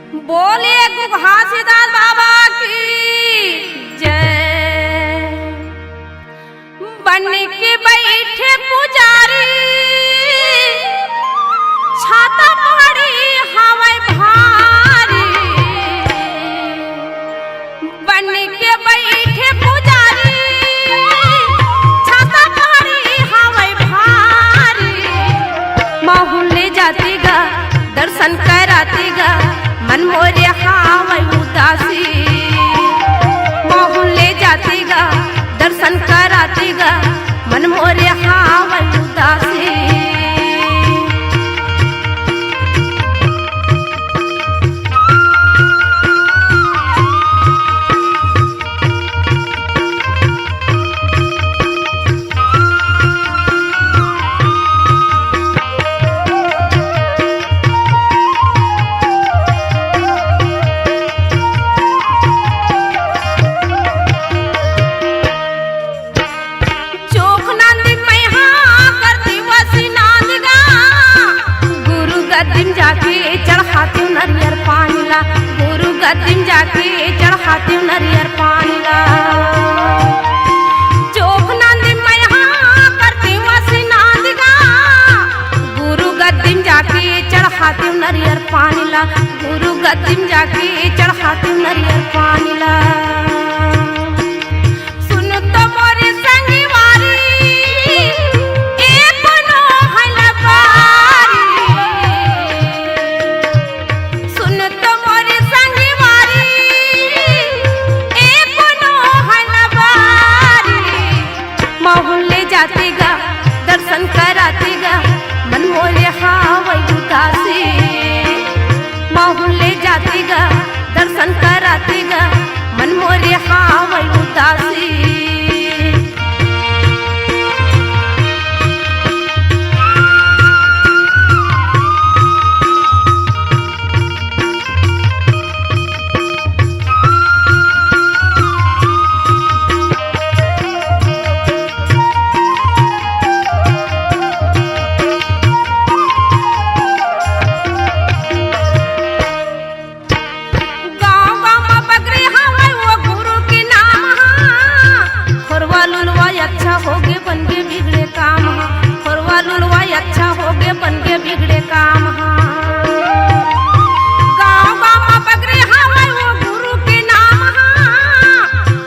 बोले घासीदास बाबा की जय। बन के बैठे पुजारी छाता पड़ी हवाई भारी। बन के बैठे पुजारी छाता पड़ी हवाई भारी। माहौल ले जाती गा दर्शन कराती गा मन मोरे हावै उदासी। माहौल ले जाती गा दर्शन कराती गा मन मोरे हावै उदासी। गद्दीम जाके चढ़ाती हूँ नरियर पानी ला। गुरु गद्दीम जाके चढ़ाती हूँ नरियर पानी ला। चोख नंदी मैं यहाँ करती हूँ स्नान गा। गुरु गद्दीम जाके चढ़ाती हूँ नरियर पानी ला। गुरु गद्दीम जाके चढ़ाती हूँ नरियर पानी ला। सुन तो मोरी संगी वारी जाती गा दर्शन कराती गा मन मोरे हावै उदासी। माहौल ले जाती गा दर्शन कराती गा मन मोरे हावै उदासी। अच्छा होगे बन के बिगड़े काम हा। खोरवा लुलवा अच्छा होगे बन के बिगड़े काम हा। गाँव गाँव में बगरे हवा वो गुरु के नाम हा।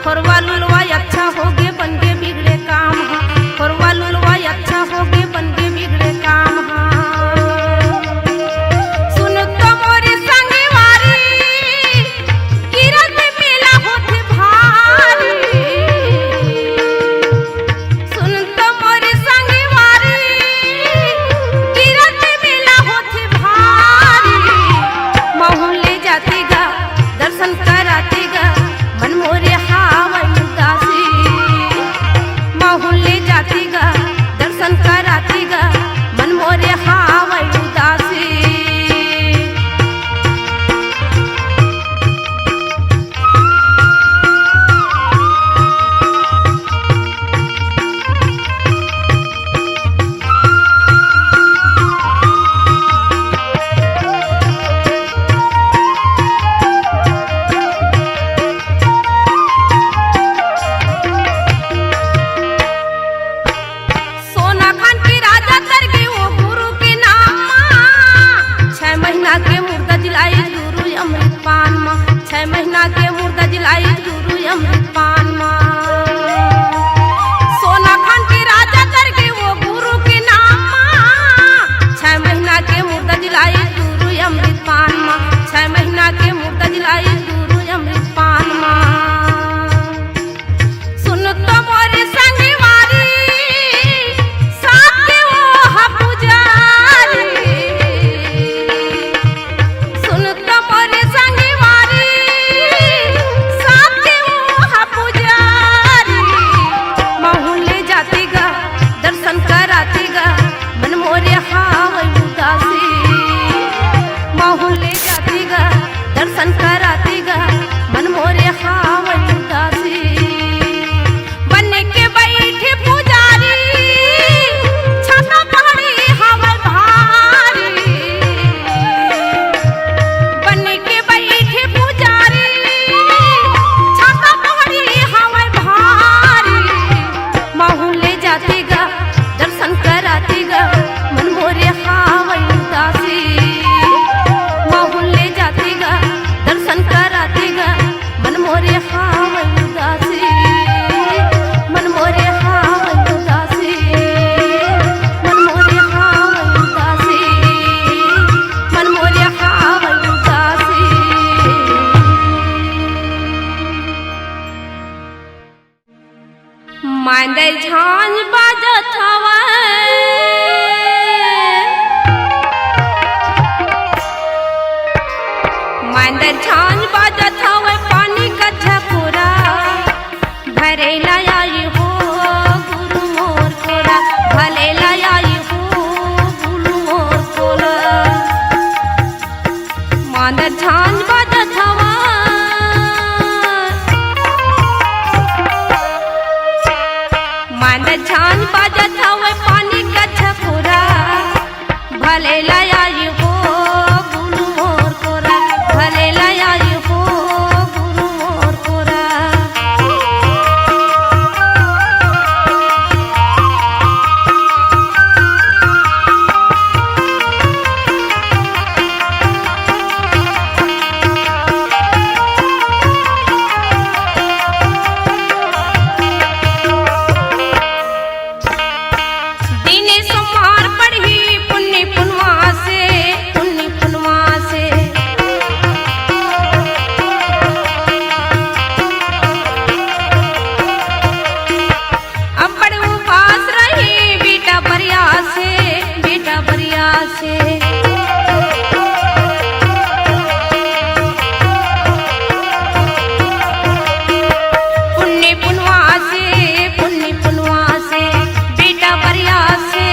खोरवा लुलवा अच्छा होगे बन के बिगड़े काम हा। खोरवा लुलवा अच्छा होगे बन के बिगड़े काम हा। सुन तो मोरी संगी वारी किरण में मेला होते भारी। दर्शन कराती गा मन मोरे हावै उदासी। माहौल ले जाती गा दर्शन कराती गा मन मोरे हावै उदासी। के मुर्दा जिलाई गुरु अमृत पान मा। 6 महीना के मुर्दा जिलाई गुरु अमृत पान मा। सोना खान के राजा कर के वो गुरु के नाम मा। 6 महीना के मुर्दा जिलाई गुरु अमृत पान मा। 6 महीना के मुर्दा जिलाई गुरु अमृत पान मा। सुन तो मोरे संगी वारी साथ के वो हा पुजारी। सुन तो मोरे संगी वारी साथ के वो हा मांदर झांझ बाजत हवै, मांदर झांझ बाजत हवै, पानी का झकोरा भरेला आई हो गुरु मोर कोरा, भलेला आई हो गुरु मोर कोरा। मांदर झांझ बाजत हवै, मांदर झांझ बाजत हवै, पानी का झकोरा भलेला आई हो गुरु मोर कोरा, भलेला आई हो गुरु मोर कोरा। दिने सोमवार पढ़ी पुण्य पुनवा से, पुण्य पुनवा से। अब बड़े उपास रही बेटा बरिया से, बेटा बरिया से। पुण्य पुनवा से, पुण्य पुनवा से, बेटा बरिया से,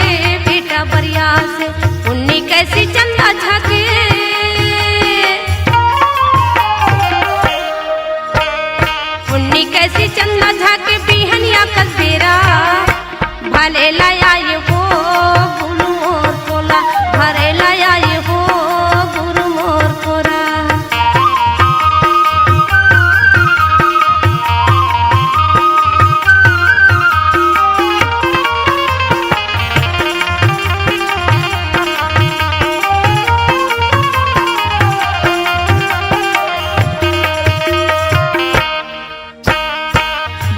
बेटा बरिया से। पुण्य कैसी चंदा झाके, पुण्य कैसी चंदा झाके, बिहनिया कसेरा भलेला आई हो गुरु मोर कोला, भलेला आई हो गुरु मोर कोरा।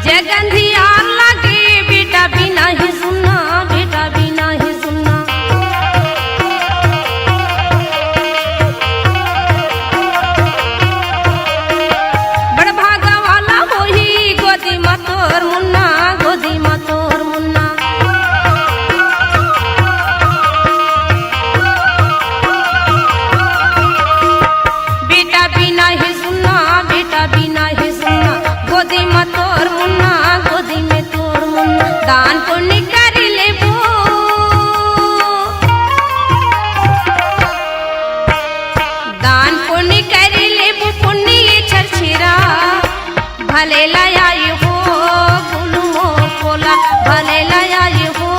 जगंधियार लागे बेटा बिना ही सुनना, बेटा बिना ही सुनना। बड़ भागा वाला होही गोदी में तोर मुन्ना, गोदी में तोर मुन्ना। बेटा बिना ही सुनना, बेटा बिना ही सुनना। गोदी में तोर मुन्ना, गोदी में तोर मुन्ना। दान पुण्य कर लेबो, दान पुण्य कर लेबो, पुण्य छरछिरा भलेला आई हो गुरु मोर कोला, भलेला आई हो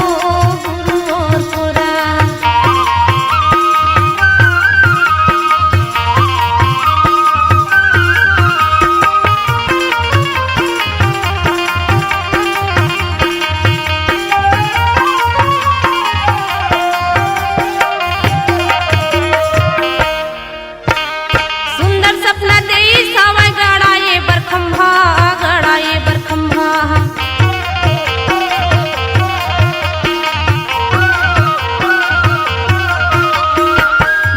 गुरु मोर कोरा। सुंदर सपना देई सावै गड़ाए बरखंभा, गड़ाए बरखंभा।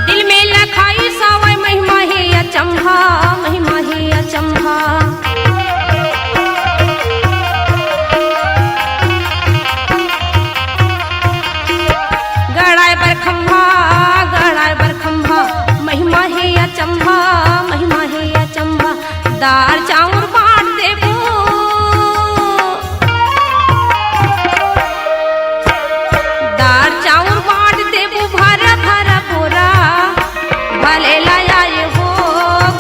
दिल में लखाई सावै महिमा है अचंभा, महिमा है अचंभा। गड़ाए बरखंभा, गड़ाए बरखंभा। महिमा है अचंभा, महिमा है अचंभा। दाल चाउर बांट देबो, दाल चाउर बांट देबो, भरा भरा बोरा भलेला आई हो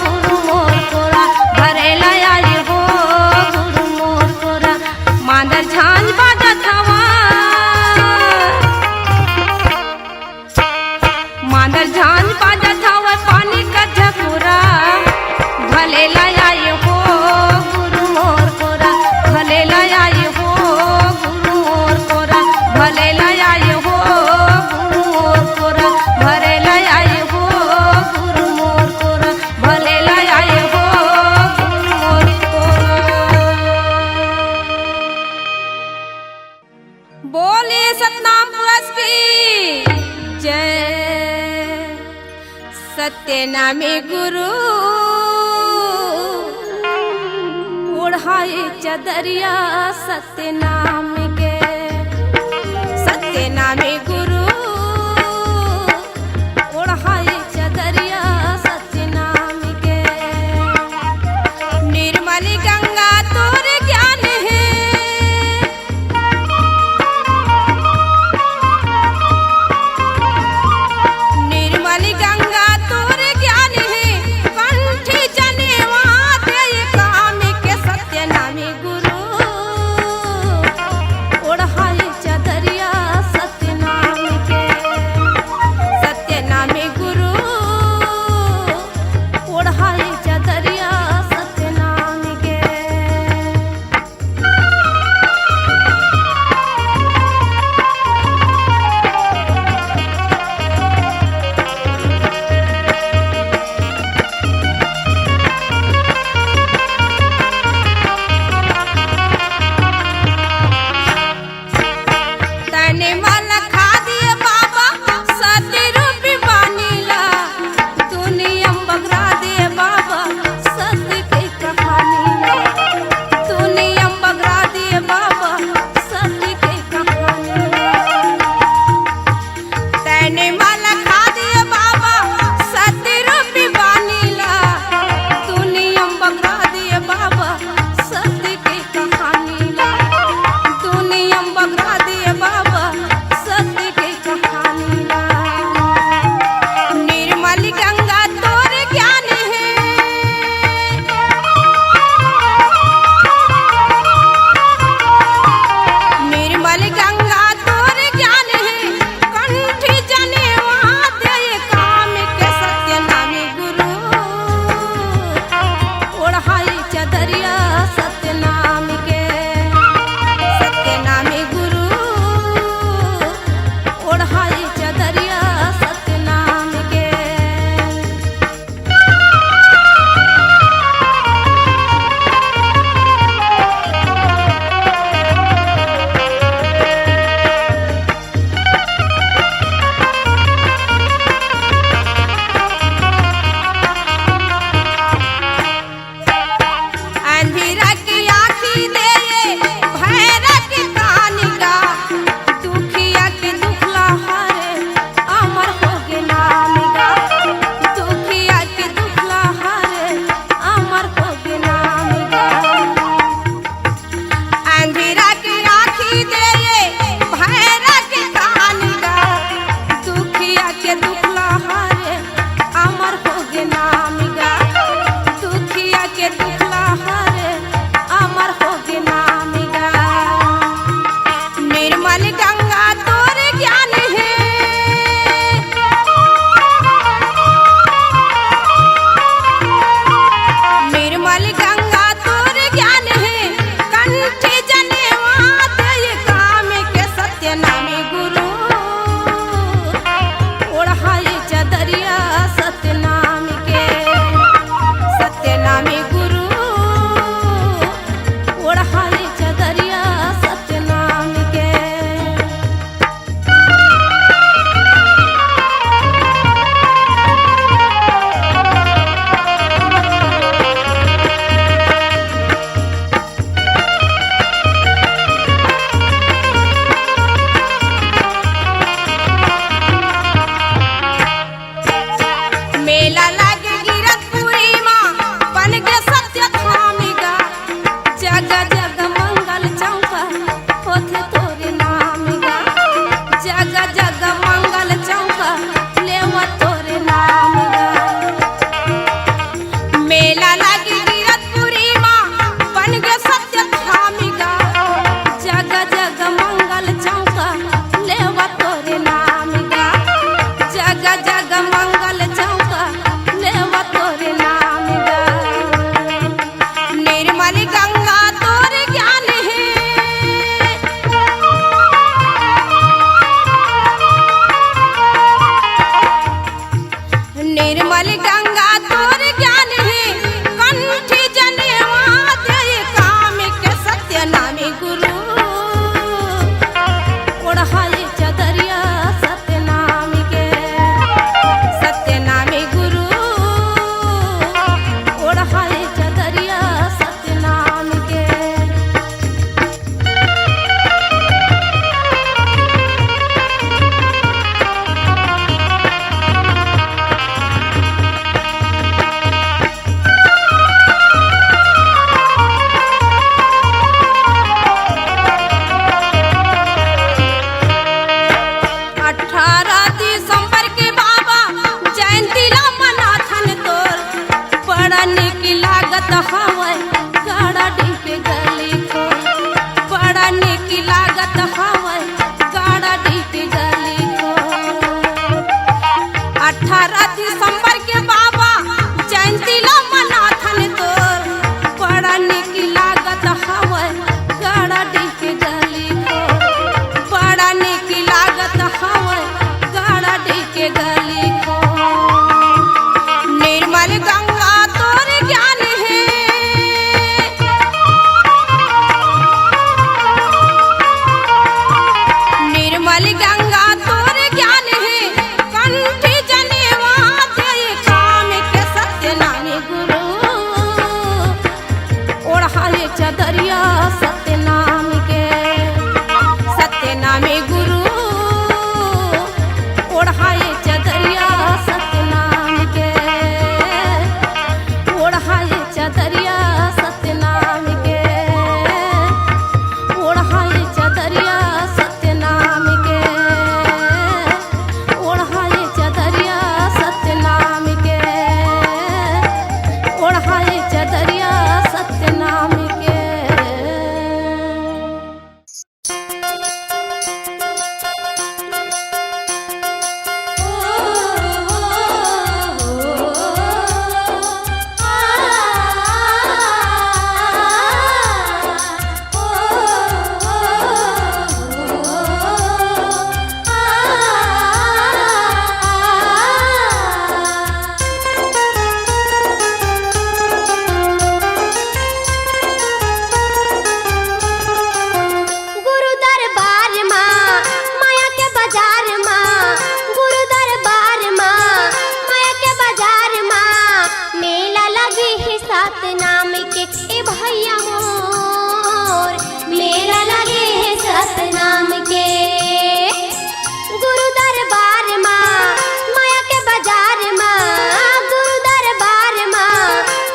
गुरु मोर कोरा, भलेला आई हो गुरु मोर कोरा। मांदर झांझ बाजत हवै, मांदर झांझ बाजत हवै, पानी का झकोरा भलेला आई हो गुरु मोर कोरा, भलेला आई हो गुरु मोर कोरा, भलेला आई हो गुरु मोर कोरा, भलेला आई हो गुरु मोर कोरा, भलेला आई हो गुरु मोर कोरा। बोले सतनाम पुरुष की जय। सत्यनामी गुरु ओढ़ाए चदरिया, सत्यनाम के नामे गुरु ओढ़ाए चदरिया सत्य नाम के। निर्मल गंगा तोर ज्ञान है, निर्मल गंगा तोर ज्ञान है, कंठी जनेवा दे काम के सत्य नामे गुरु ओढ़ाए चदरिया सत्य नाम के। सत्य नामे गुरु ओढ़ाए चदरिया सत्य नाम के। तने मन खा दिए बाबा सत्य रूपी बानीला, तूने अम्बगरा दिए बाबा सत्य के कहानीला, तूने अम्बगरा दिए बाबा सत्य के कहानीला। तने मन खा दिए बाबा सत्य रूपी बानीला, तूने अम्बगरा दिए बाबा सत्य के कहानीला, तूने अम्बगरा दिए बाबा सत्य के कहानीला। निर्मल गंगा तोर ज्ञान है, निर्मल गंगा तोर ज्ञान है, कंठी जनेवा दे काम के सत्य नामे गुरु ओढ़ाए चदरिया सत्य नाम के। सत्य नामे गुरु ओढ़ाए चदरिया सत्य नाम के। अंधेरा की आँखी दे भैरा की कानिका, दुखिया के दुखला हारे अमर हो गे नामिका, दुखिया के दुखला हारे अमर हो गे नामिका। अंधेरा की आँखी दे भैरा की कानिका, दुखिया के दुखला हारे अमर हो गे नामिका, दुखिया के दुखला हारे अमर हो गे नामिका। निर्मल गंगा तोर ज्ञान है, निर्मल गंगा तोर ज्ञान है, कंठी जनेवा दे काम के सत्य नामे गुरु ओढ़ाए चदरिया सत्य नाम के। सत्य नामे गुरु ओढ़ाए चदरिया सत्य नाम के। मेला लागे गिरतपुरी माँ बन के सत्य थामिगा, जग जग मंगल चौका होथे तोरे नामिगा, जग जग मंगल चौका लेवा तोरे नामिगा। मेला लागे गिरतपुरी माँ बन के सत्य थामिगा, जग जग मंगल चौका लेवा तोरे नामिगा, जग जग मंगल चौका लेवा तोरे नामिगा। निर्मल गंगा तोर ज्ञान है, निर्मल गंगा तोर ज्ञान है, कंठी जनेवा दे काम के सत्य नामे गुरु ओढ़ाए चदरिया सत्य नाम के। सत्य नामे गुरु ओढ़ाए चदरिया सत्य नाम के। दिसंबर के बाबा जयंती ला मनाथन तोर बड़ा निक लागत हवे गड़डी के गली को बड़ा निक लागत हवे गड़डी के गली को निर्मल गंगा तोर ज्ञान है निर्मल गंगा तोर ज्ञान है कंठी जनेवा दे काम के सत्यनामी गुरु ओढ़ाए चदरिया सत्यनाम के सत्यनामी गुरु ओढ़ाए चदरिया सत्यनाम के ओढ़ाए चदरिया सत्यनाम के ओढ़ाए चदरिया सत्यनाम के ओढ़ाए चदरिया सत्यनाम के ओढ़ाए चदरिया सत्यनाम के गुरु दरबार माँ माया के बाजार माँ गुरु दरबार माँ माया के बाजार माँ मेला लगी है सतनाम के ए भैया मोर मेला लगे है सतनाम के गुरु दरबार माँ माया के बाजार माँ गुरु दरबार माँ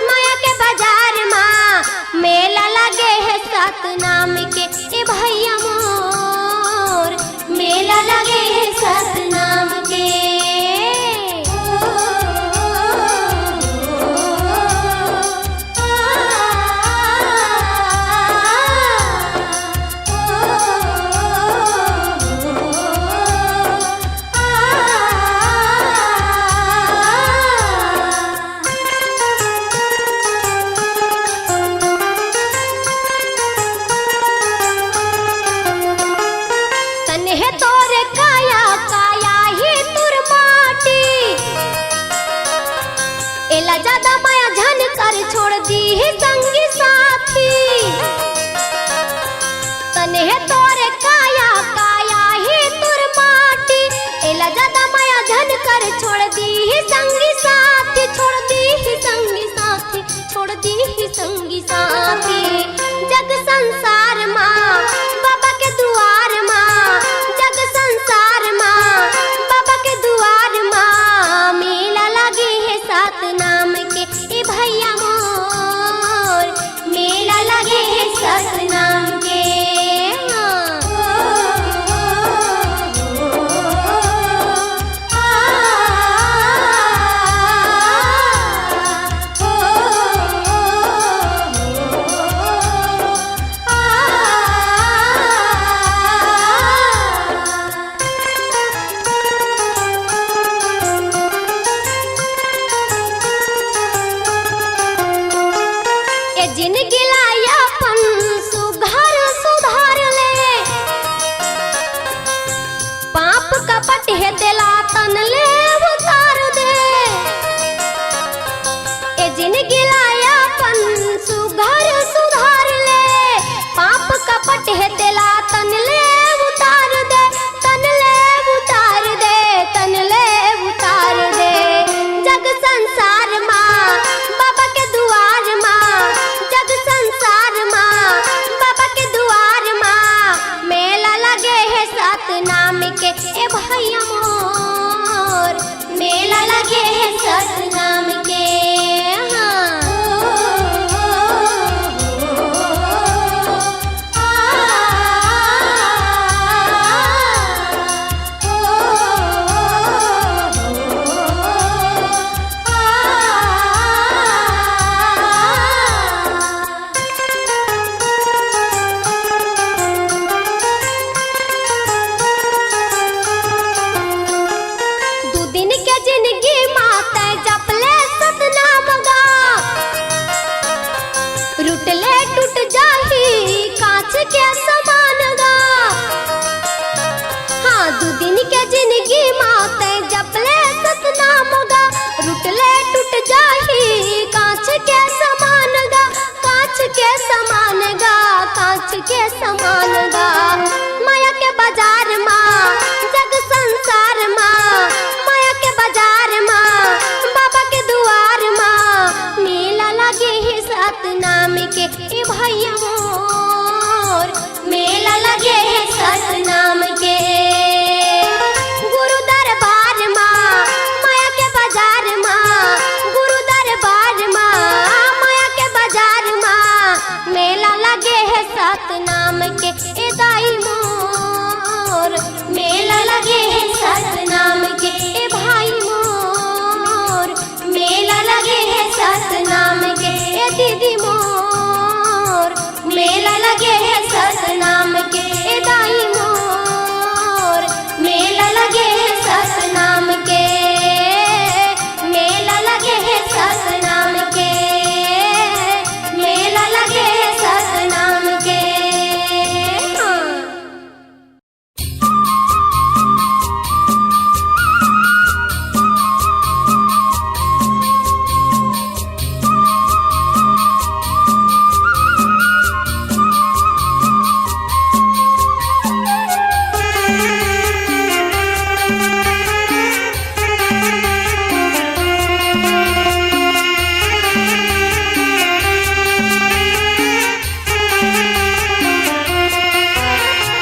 माया के बाजार माँ मेला लगे है सतनाम के ए भैया मोर मेला लगे है सतनाम के तन्हे तोरे काया काया ही तुर माटी एला ज्यादा माया झन कर छोड़ दी है संगी साथी तन्हे तोरे काया काया ही तुर माटी एला ज्यादा माया झन कर छोड़ दी है संगी साथी छोड़ दी है संगी साथी छोड़ दी है संगी साथी जग संसार माँ बाबा के दुआर माँ जग संसार माँ बाबा के दुआर माँ मेला लगी है सतनाम के ए भैया मोर मेला लगे है सतनाम के ए जिंदगी लाया अपन सुधार सुधार ले पाप कपट है दिला तन ले उतार दे ए जिंदगी लाया अपन सुधार सुधार ले पाप कपट है दिला तन ले उतार दे तन ले उतार दे तन ले उतार दे जग संसार माँ बाबा के दुआर माँ जग संसार माँ बाबा के दुआर माँ मेला लगे है सतनाम के ए भैया मोर मेला लगे है सतनाम के जिंदगी ए भैया मोर मेला लगे है सतनाम के। गुरु दरबार माँ माया के बाजार माँ, गुरु दरबार माँ माया के बाजार माँ मेला लगे है सतनाम के। ए दाई मोर मेला लगे है सतनाम के। ए भाई मोर मेला लगे है सतनाम के। ए दीदी मोर मेला लगे है सतनाम के। ए दाई मोर मेला लगे है सतनाम के। मेला लगे है सतनाम के। मेला लगे है सतनाम के।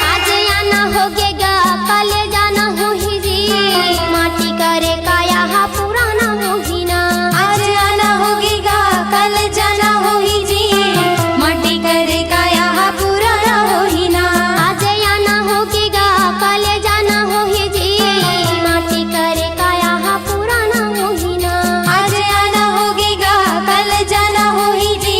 आज आना होगेगा कल जाना हो ही जी, माटी करे काया हा पुराना हो ही ना। आज आना होगेगा कल जाना हो ही जी, माटी करे काया हा पुराना हो ही ना। आज आना होगेगा कल जाना हो ही जी, माटी करे काया हा पुराना हो ही ना। आज आना होगेगा कल जाना हो ही जी,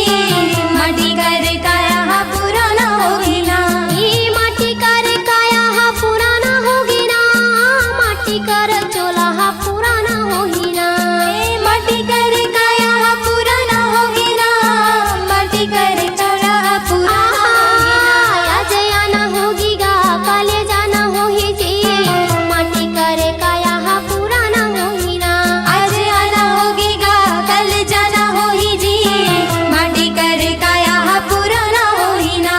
माटी करे काया हा पुराना हो ही ना। ई माटी करे काया हा पुराना होगी ना, माटी कर चोला हा पुराना होगी ना। ए माटी करे काया हा पुराना हो ही ना, माटी करे चोला हा पुराना हो ही ना। आज आना होगी गा काले जाना होही जी, माटी करे काया हा पुराना होगी ना। आज आना होगेगा कल जाना हो ही जी, माटी करे काया हा पुराना हो ही ना।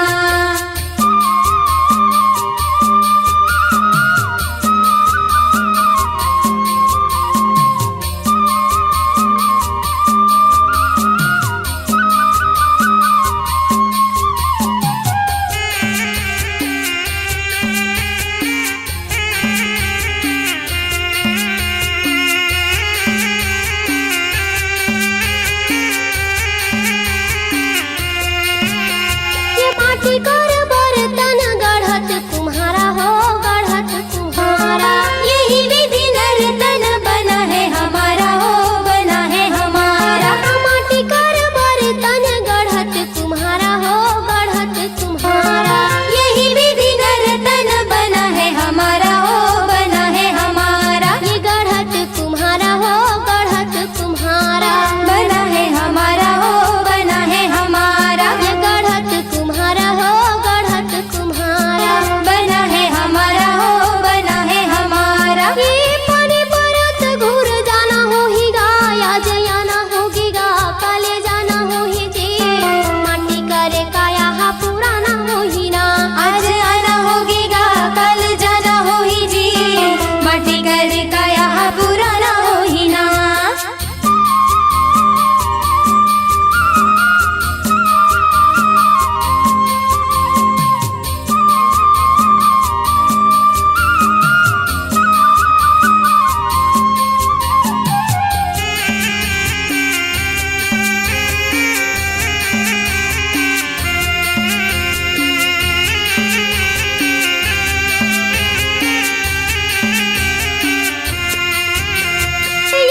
ये माटी कर बर्तन गढ़त तुम्हारा हो, गढ़त तुम्हारा। यही विधि नर्तन बना है हमारा हो, बना है हमारा। माटी कर बर्तन गढ़त तुम्हारा हो, गढ़त तुम्हारा। यही विधि नर्तन बना है हमारा हो, बना है हमारा। ये गढ़त तुम्हारा हो, गढ़त तुम्हारा। बना है हमारा हो, बना है हमारा। ये गढ़त तुम्हारा हो, गढ़त तुम्हारा। बना है हमारा हो, बना है हमारा। ये पानी परत घूर जाना हो ही गा, आज आना होगी गा काले जाना हो ही जी, माटी करे काया हा पुराना हो ही ना। आज आना होगेगा कल जाना हो ही जी, माटी करे काया हा पुराना हो ही ना।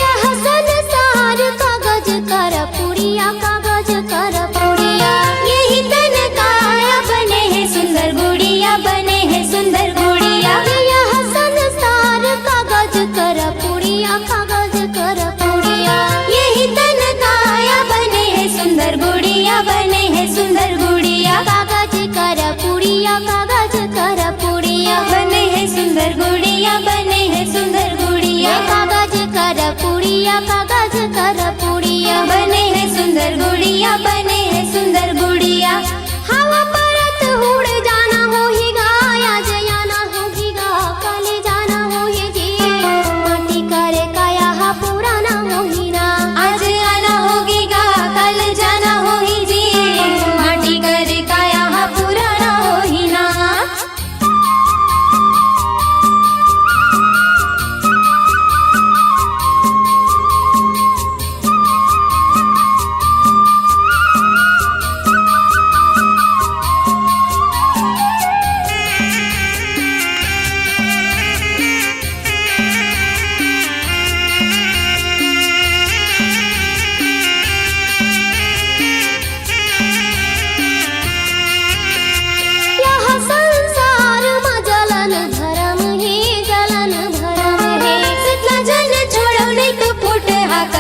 यह संसार कागज कर पुड़िया, कागज कर पुड़िया। यही तन काया बने हैं सुंदर गुड़िया, बने हैं सुंदर गुड़िया। यह संसार कागज कर पुड़िया, कागज कर पुड़िया। यही तन काया बने हैं सुंदर गुड़िया, बने हैं सुंदर गुड़िया। कागज कर पुड़िया, कागज कर पुड़िया। बने हैं सुंदर गुड़िया, बने हैं सुंदर गुड़िया। कागज कर पुड़िया, कागज कर पुड़िया। बने हैं सुंदर गुड़िया, बने हैं सुंदर गुड़िया। हवा परत उड़ जाना हो ही गा, आज आना होगी गा काले जाना हो ही जी, माटी करे काया हा पुराना हो ही ना। आज आना होगेगा कल जाना हो ही जी,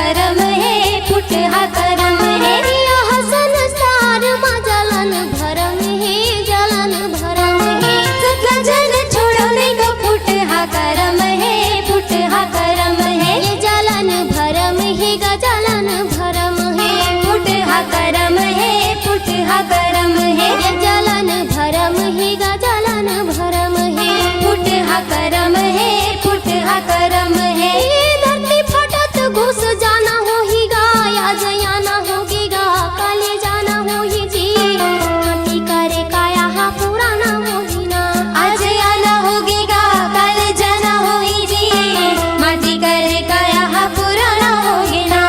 करम है फुट हा करम है यह संसार में जलन भरम है, जलन भरम है। गजन छोड़ने को फुट हा करम है फुट हा करम है ये जलन भरम है ग जलन भरम है, फुट हा करम है फुट हा करम है ये जलन भरम है ग जलन भरम है। फुट हा करम है फुट हा करम है ये धरती फटत घुस जाना हो ही गा, आज आना होगी गा, काले जाना हो ही जी। माटी करे काया हा पुराना हो ही ना, आज आना होगेगा कल जाना होई जी माटी करे काया हा पुराना होगे ना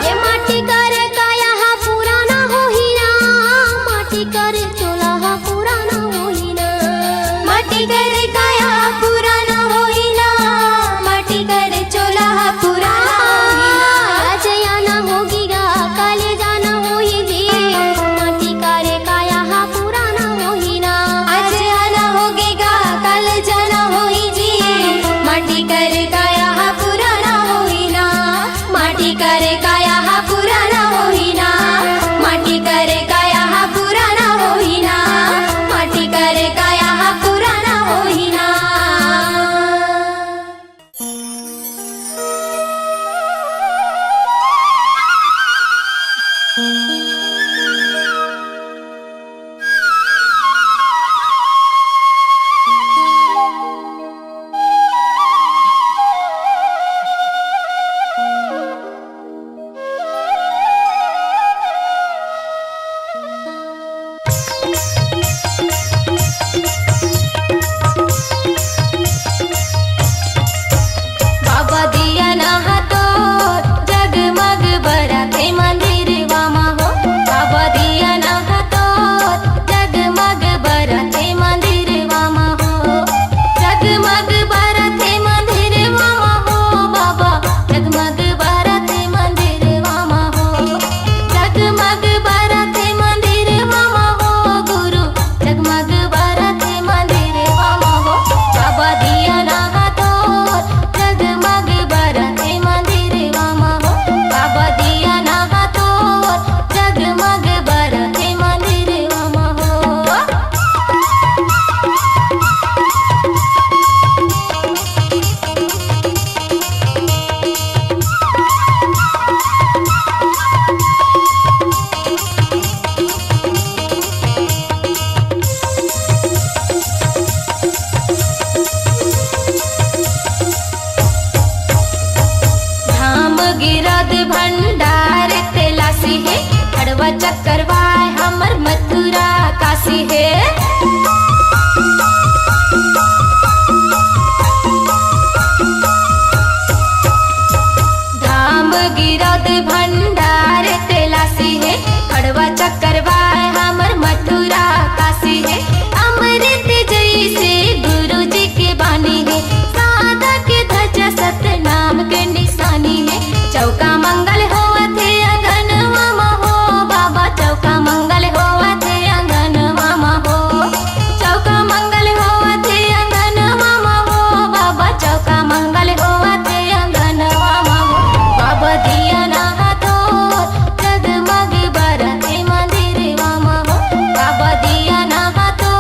ये माटी करे काया हा पुराना हो ही ना, माटी करे चोला हा पुराना हो ही ना। माटी करे काया हा पुराना होई ना माटी करे चोला हा पुराना होई ना आज आना होगी गा, काले जाना हो ही जी। माटी करे काया हा पुराना हो ही ना, आज आना होगेगा कल जाना होई जी माटी करे काया हा पुराना होई ना माटी करे काया हा पुराना होई ना माटी करे काया हा पुराना होई ना माटी करे काया हा पुराना होई ना बाबा दिया ना हातो जगमग बराते मंदिर वामा हो बाबा दिया ना हातो जगमग बराते मंदिर वामा हो जगमग बराते मंदिर वामा हो बाबा जगमग बराते मंदिर वामा हो जगमग बराते मंदिर वामा हो गुरु जगमग बराते मंदिर वामा हो बाबा दिया ना हातो जगमग बराते मंदिर वामा हो बाबा दिया ना हातो जगमग बराते मंदिर वामा हो धाम गिरद भंडार तेलासी है हड़वा चक्करवाय हमर मथुरा काशी है धाम गिरद भंडार तेलासी है हड़वा चक्करवाय हमर मथुरा काशी है अमृत जैसे गुरु जी के बानी है सादा के ध्वजा सतनाम के निशानी है चौका मंगल होवत है अंगन मामा हो बाबा चौका मंगल होवत है अंगन मामा हो चौका मंगल होवत है अंगन मामा हो बाबा चौका मंगल होवत है अंगन मामा हो बाबा दिया ना हाथो जगमग बराते मंदिर वामा हो बाबा दिया ना हाथो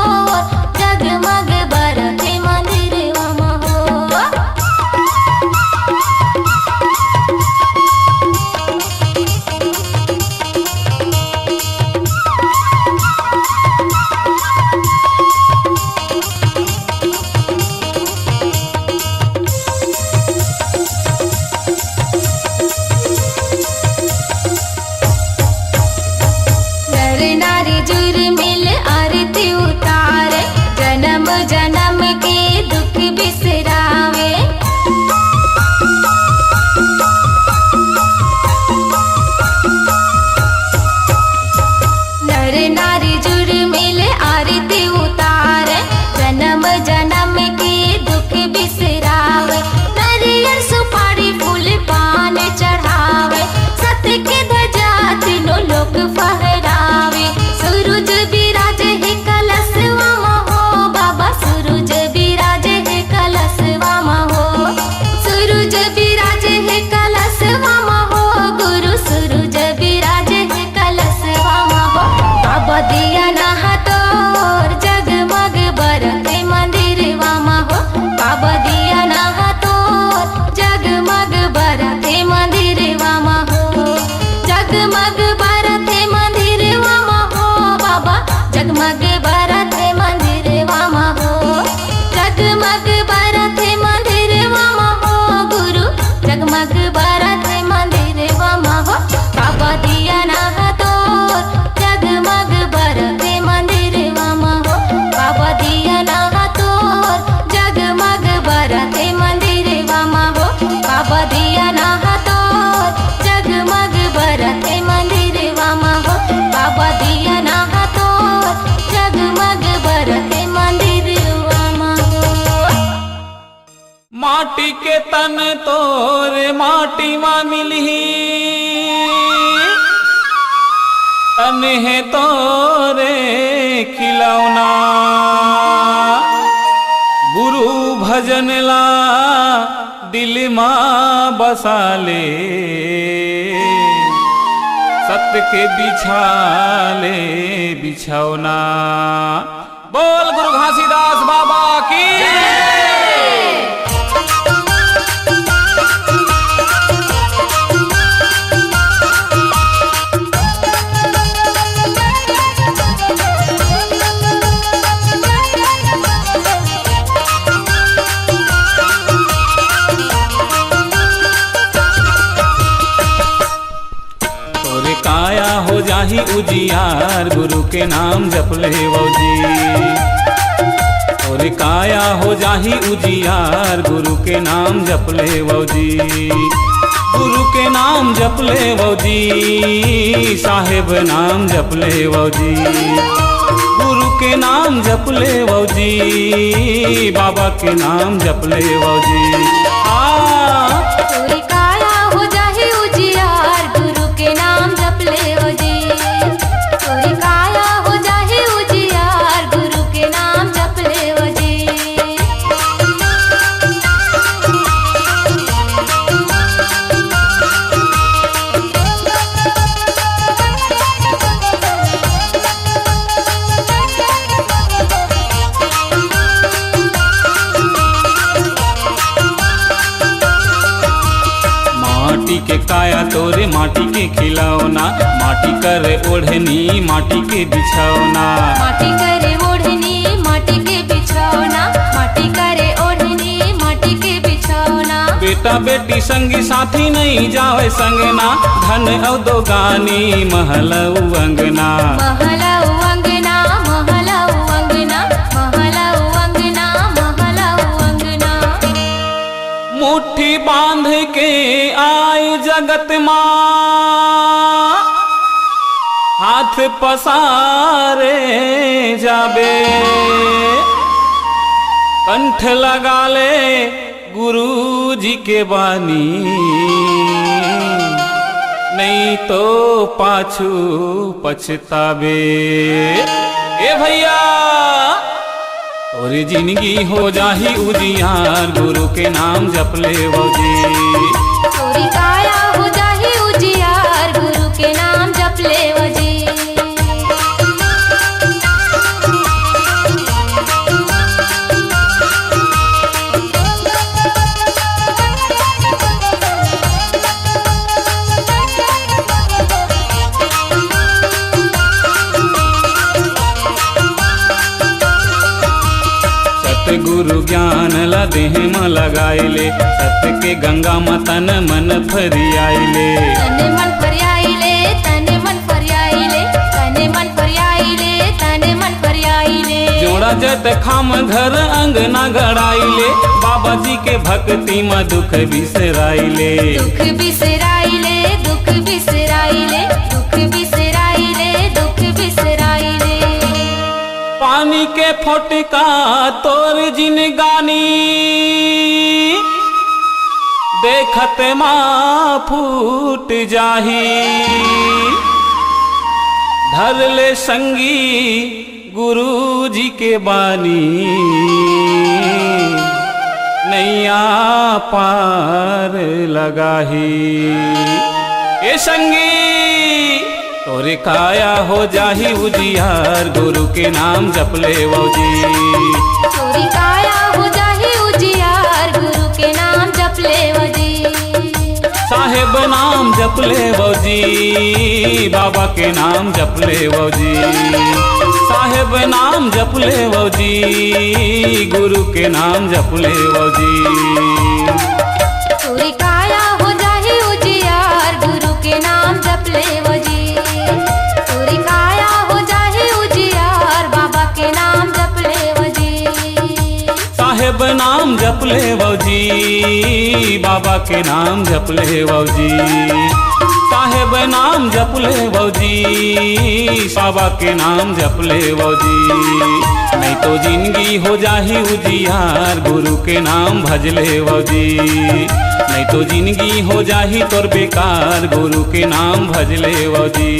के तन तोरे माटी मा मिलही, तन है तोरे खिलौना। गुरु भजन ला दिल मा बसा ले, सत्य के बिछाले बिछौना। बोल गुरु घासीदास बाबा की। काया हो जाही उजियार, गुरु के नाम जप ले जी। और काया हो जाही उजियार, गुरु के नाम जप ले जी। गुरु के नाम जप ले जी, साहेब नाम जप ले जी। गुरु के नाम जप ले जी, बाबा के नाम जप ले जी। तोरी काया हो जाही उजियार, गुरु के नाम जप ले जी। तोरी काया हो जाही उजियार, गुरु के नाम जप ले जी। माटी के काया तोरे माटी के खिलौना, माटी करे ओढ़नी माटी के बिछौना। माटी करे ओढ़नी माटी के बिछौना, माटी करे ओढ़नी माटी के बिछौना। बेटा बेटी संगी साथी नहीं जावे संगना, धन औ दो गानी महलऊ अंगना। महलऊ अंगना, महलऊ अंगना, महलऊ अंगना, महलऊ अंगना। मुट्ठी बांध के आई जगत माँ, हाथ पसारे जाबे। कंठ लगा ले गुरु जी के बानी, नहीं तो पाछू पछताबे। ए भैया तोरी जिंदगी हो जाही उजियार, गुरु के नाम जप ले जी। तोरी काया हो जाही उजियार, गुरु के नाम जप ले जी। गुरु ज्ञान ला देह में लगाइले, सत्य के गंगा में तन मन फरियाइले। तने मन फरियाइले, तने मन फरियाइले, तने मन फरियाइले, तने मन फरियाइले। जोड़ा जत खाम घर अंगना गड़ाइले, बाबा जी के भक्ति में दुख बिसराइले। दुख बिसराइले, दुख बिसराइले, दुख बिसराइले, दुख बिसराइले। पानी के फोटका तोर जिन गानी, देखत माँ फूट जाही। धर ले संगी गुरु जी के बानी, नैया पार लगाही। ए संगी तोरे काया हो जाही उजियार, गुरु के नाम जप ले जी। तोरी काया हो जाही उजियार, गुरु के नाम जप ले जी। साहेब नाम जप ले जी, बाबा के नाम जप ले जी। साहेब नाम जप ले जी, गुरु के नाम जप ले जी। तोरी काया हो जाही उजियार, गुरु के नाम जप ले जी। तोरी काया हो जाही उजियार, बाबा के नाम जप ले जी। साहेब नाम जप ले जी, बाबा के नाम जप ले जी। साहेब के नाम जप ले बौजी, बाबा के नाम जप ले बौजी, नहीं तो जिंदगी हो जाही उजियार, गुरु के नाम भज ले बौजी, नहीं तो जिंदगी हो जाही तोर बेकार, गुरु के नाम भज ले बौजी।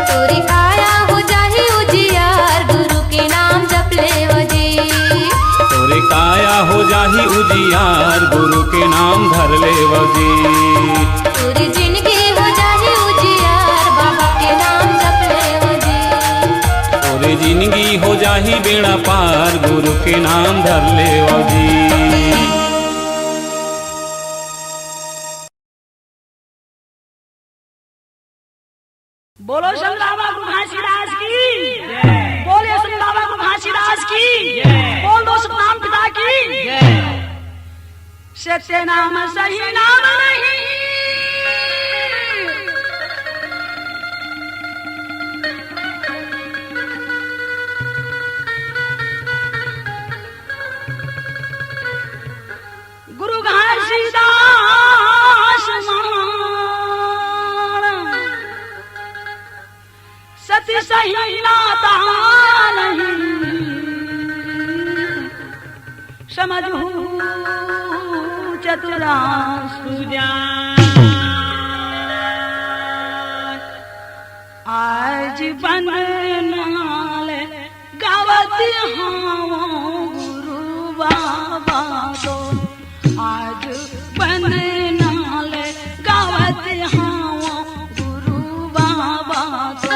तोरी काया हो जाही उजियार, गुरु के नाम जप ले बौजी, तोरे काया हो जाही उजियार, गुरु के नाम धर ले बौजी, तोरी जिंदगी हो जाही उजियार, बाबा के नाम जप ले बौजी, तोरे जिंदगी हो जाही बेड़ा पार, गुरु के नाम धर ले बौजी। बोलो संत बाबा को घासीदास की, बोले संत बाबा को घासीदास की, बोल दो सतनाम पिता की। सत्य नाम सही नाम नहीं, गुरु घासीदास सत्य सही नाता नहीं, समझू चतुरांशु जान, आज बन नाल गावत हाँ गुरु बाबा तो, आज बन नाल गावत हाँ गुरु बाबा तो,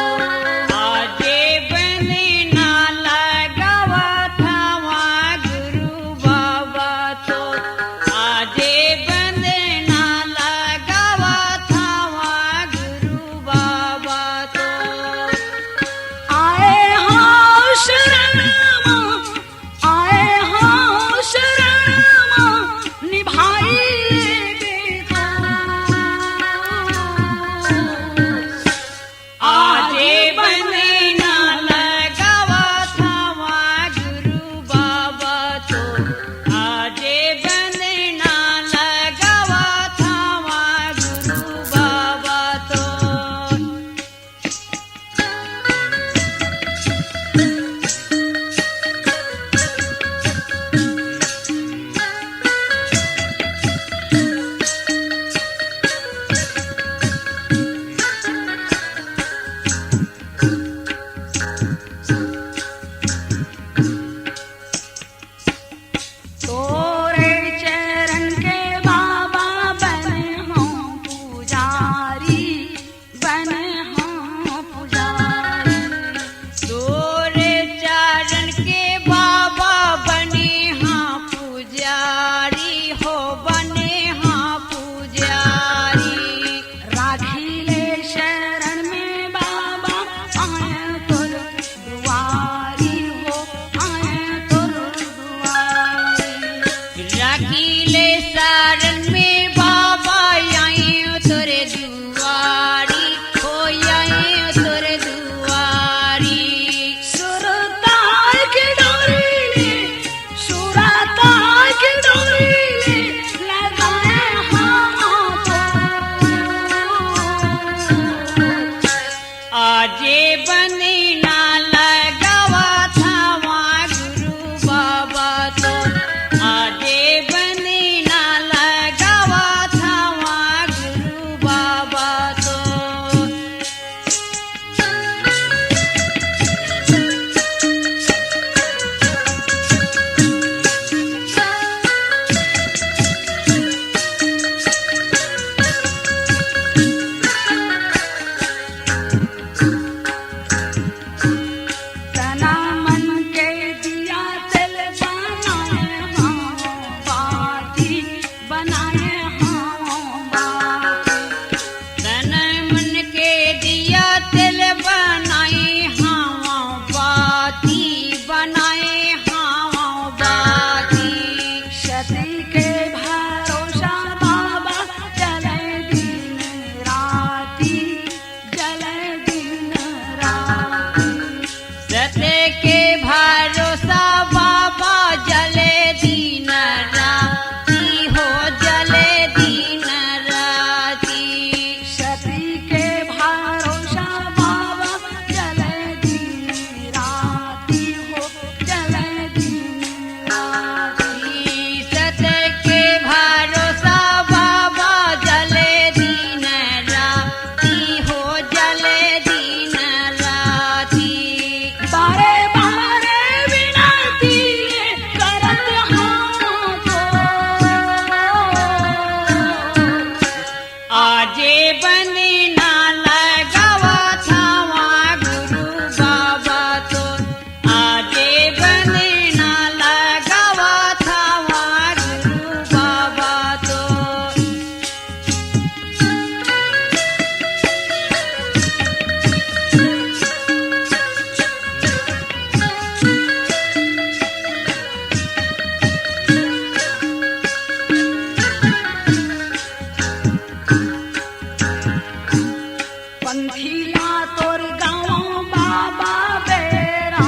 पंथीला तोर गाँव बाबा बेरा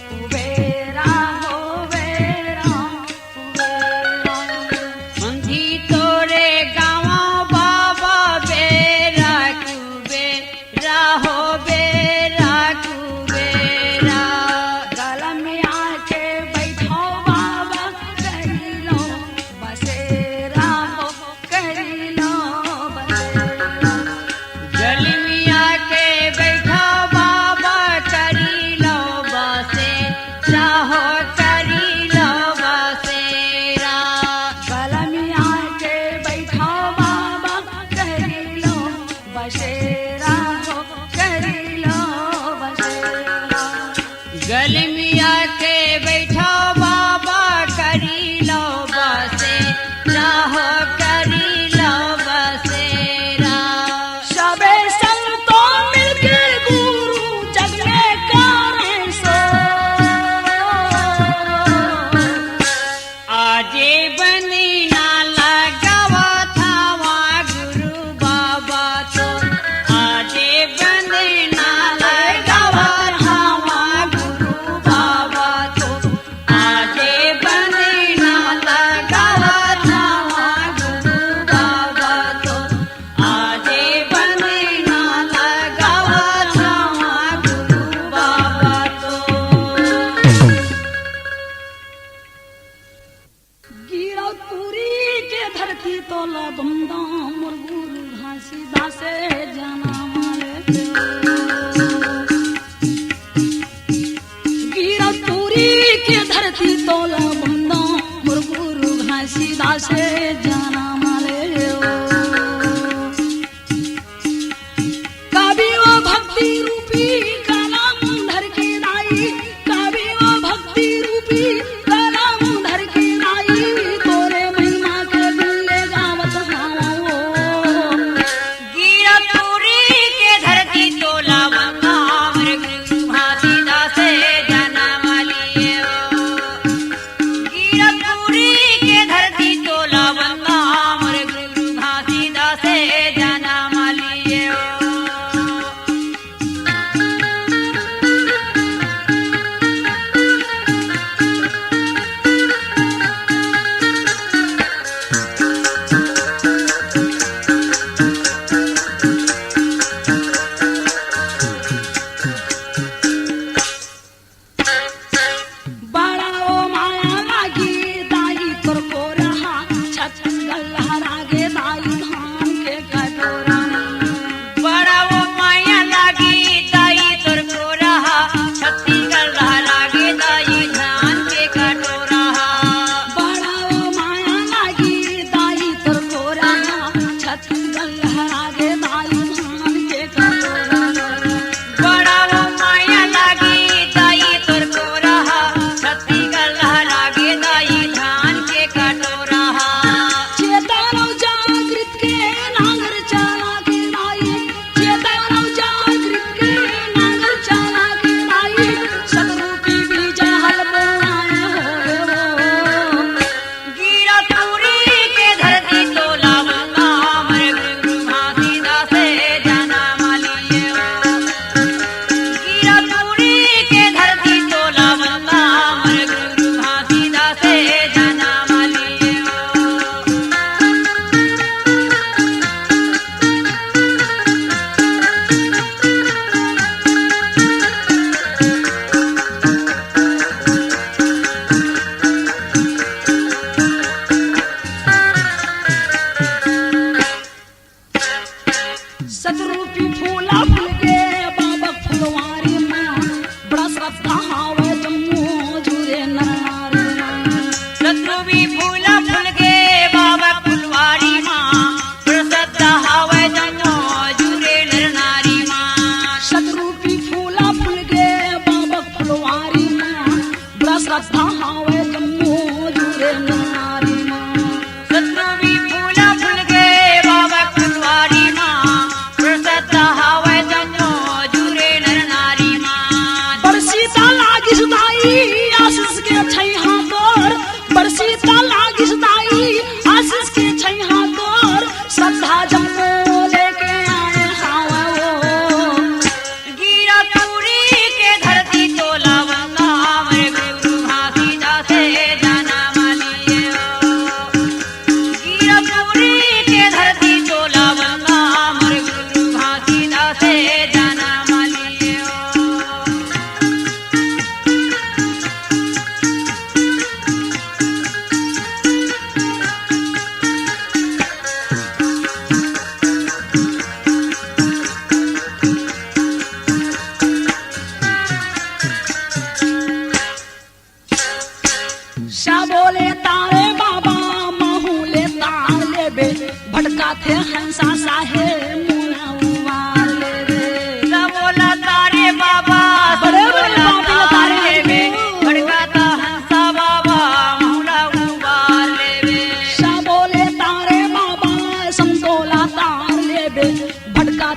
कुबेरा हो बेरा कुबेरा मंथी तोरे गाँव बाबा बेरा कुबेरा हो बेरा कुबेरा गल में आके बैठो बाबा करी लो बसेरा हो करी लो बसेरा गली मिया के बैठा बाबा करी लो बसे चाहो करी लो बसेरा गल में आके बैठो बाबा करी लो बसेरा हो करी लो बसेरा गली मिया के बैठा बाबा करी लो बसे चाहो करी लो बसेरा सबे संतों मिलके गुरु जग में करें सो आजे बंदी ना लगावा था वहाँ गुरु बाबा तो आजे बंदी ना लगावा था वहाँ गुरु बाबा तो आजे बंदी ना लगावा था वहाँ गुरु बाबा तो आजे बंदी ना लगावा था वहाँ गुरु बाबा तो गिरो तुरी के धरती तो लबंदा मोर गुरु घासीदास जाना मारे गिरो तुरी के धरती तो लबंदा मोर गुरु घासीदास जाना मारे कभी वो भक्ति रूपी कलम धर के लाई कभी वो भक्ति रूपी कलम धर के लाई तोरे महिमा के दिले गावत हाओ गिरा तुरी के धरती तोला बंगा हमरे गुरु घासीदास जाना मालिए गिरा तुरी के धरती तोला बंगा हमरे गुरु घासीदास जाना मालिए बड़ा ओ माया लागी दाई तोर को रहा छत्तीसगढ़ लहरागे दाई धान के कटोरा बड़ा वो माया लागी दाई तोर को रहा छत्तीसगढ़ लहरागे दाई धान के कटोरा बड़ा ओ माया लागी दाई तोर को रहा छत्तीसगढ़ लहरागे दाई धान के कटोरा बड़ा वो माया लागी दाई तोर को रहा छत्तीसगढ़ लहरागे दाई धान के कटोरा चेतनो जागृत के नागर चला के दाई चेतनो जागृत के नागर चला के दाई सतरूपी विजय हल बनाए हो गिरा तुरी के धरती तोला बंगा हमरे गुरु घासीदास जाना मालिए गिरा तुरी के धरती तोला बंगा हमरे गुरु घासीदास जाना मालिए सतरूपी फूला फूल के बाबा फुलवारी में बड़ा श्रद्धा हावे जम्मू जुरे नारी सतरुबी फूला फूल के बाबा फुलवारी माँ प्रसद्ध हवे जन्मो जुरे नर नारी माँ सतरूपी फूला फूल के बाबा फुलवारी में बड़ा श्रद्धा हावे जम्मू जुरे नारी सतरुबी फूला फूल के बाबा फुलवारी माँ प्रसद्ध हवे जन्मो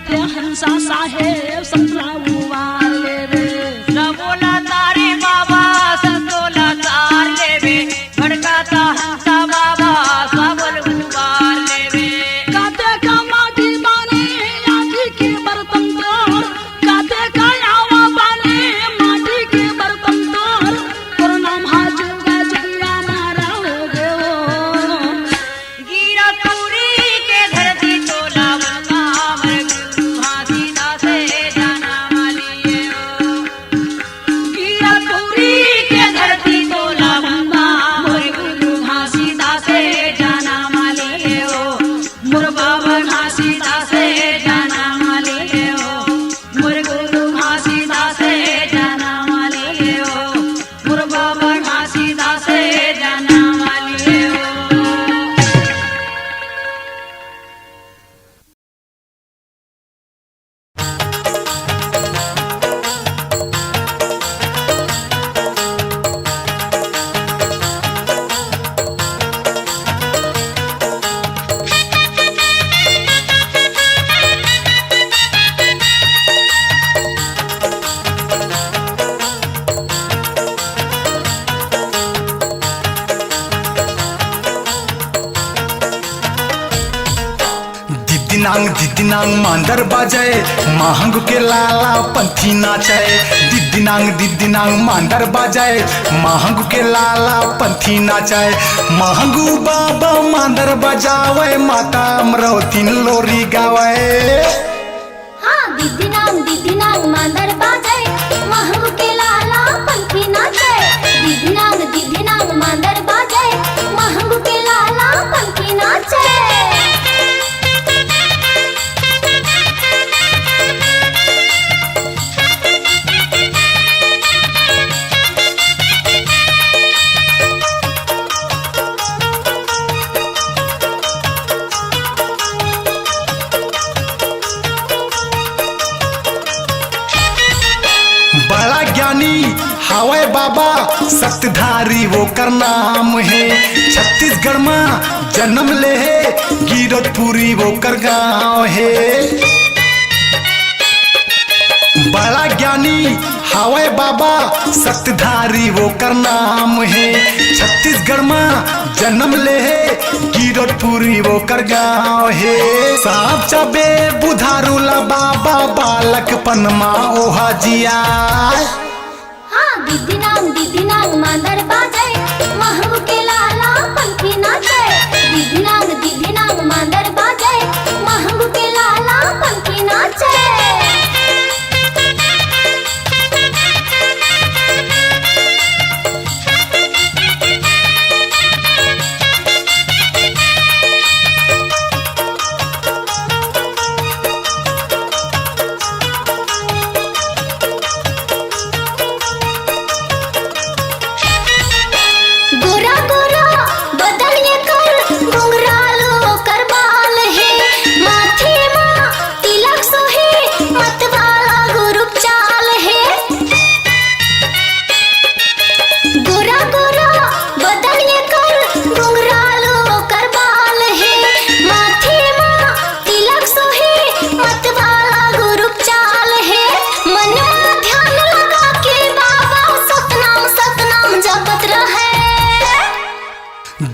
गाते हंसा साहेब संतरा उबार लेवे सबोला तारे बाबा संतोला तार लेवे भड़काता हंसा बाबा सबल उबार लेवे गाते का माटी बाने आजी के बर्तन तोड़ गाते का यावा बाने माटी के बर्तन तोड़ तोर नाम हाजूगा जुआ मारा हो गयो गिरा पूरी के धरती तोला बंगा मर गुरु हाथीदा से जाना वाली हो गिरा पूरी के धरती तोला बंगा मोर गुरु घासीदा से जाना माले हो मोर बाबा घासीदा से जाना माले हो मोर गुरु घासीदा से जाना माले हो मोर बाबा घासीदा से जाना माले हो दिदिनांग मांदर बाजे महंग के लाला पंथी नाचे दिदिनांग मांदर बाजे महंग के लाला पंथी नाचे महंगू बाबा मांदर बजावे माता अमरवतीन लोरी गावे हाँ दीदीनांग मांदर बाजे महंग के लाला पंथी नाचे दीदीनांग मांदर बाजे महंग के लाला पंथी नाचे बड़ा ज्ञानी हावे बाबा सतधारी वो कर नाम है छत्तीसगढ़ में जन्म ले है गिरतपुरी वो कर गाँव है बड़ा ज्ञानी हावे बाबा सतधारी वो कर नाम है छत्तीसगढ़ में जन्म ले है गिरतपुरी वो कर गाँव है सांप चबे बुधारूला बाबा बालक पनमा ओहा जिया हाँ दीदीनांग मांदर बाजे महंग के लाला पंथी नाचे दीदीनांग मांदर बाजे महंग के लाला पंथी नाचे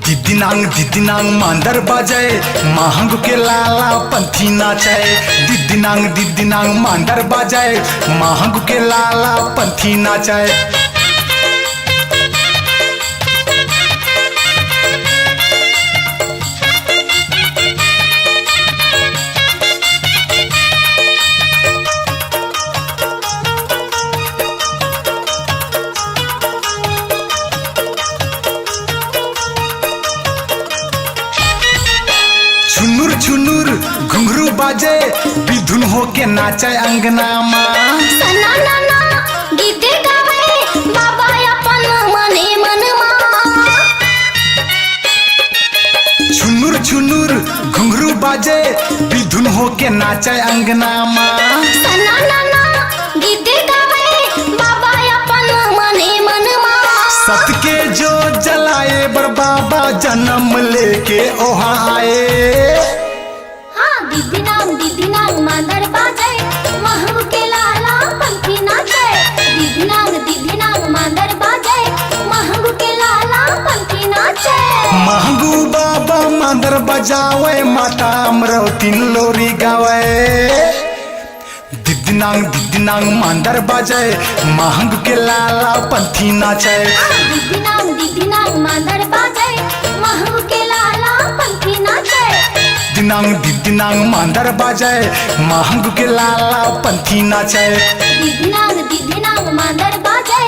दीदीनांग मांदर बाजे महंग के लाला पंथी नाचे दीदीनांग मांदर बाजे महंग के लाला पंथी नाचे छुनुर घुंघरू बाजे बिधुन होके नाचे अंगना माँ सना नाना गीते गावे बाबा अपन मने मन माँ छुनुर घुंघरू बाजे बिधुन होके नाचे अंगना माँ सना नाना गीते गावे बाबा अपन मने मन माँ सत के जो जलाए बर बाबा जन्म लेके ओहा आए हाँ दीदीनांग मांदर बाजे मांदर बजावे माता अमरवतीन लोरी गावे दिदनांग मांदर बजाए महंग के लाला पंथी नाचे दीदीनांग मांदर बाजे महंग के लाला पंथी नाचे दिदनांग मांदर बजाए महंग के लाला पंथी नाचे दीदीनांग मांदर बाजे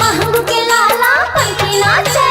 महंग के लाला पंथी नाचे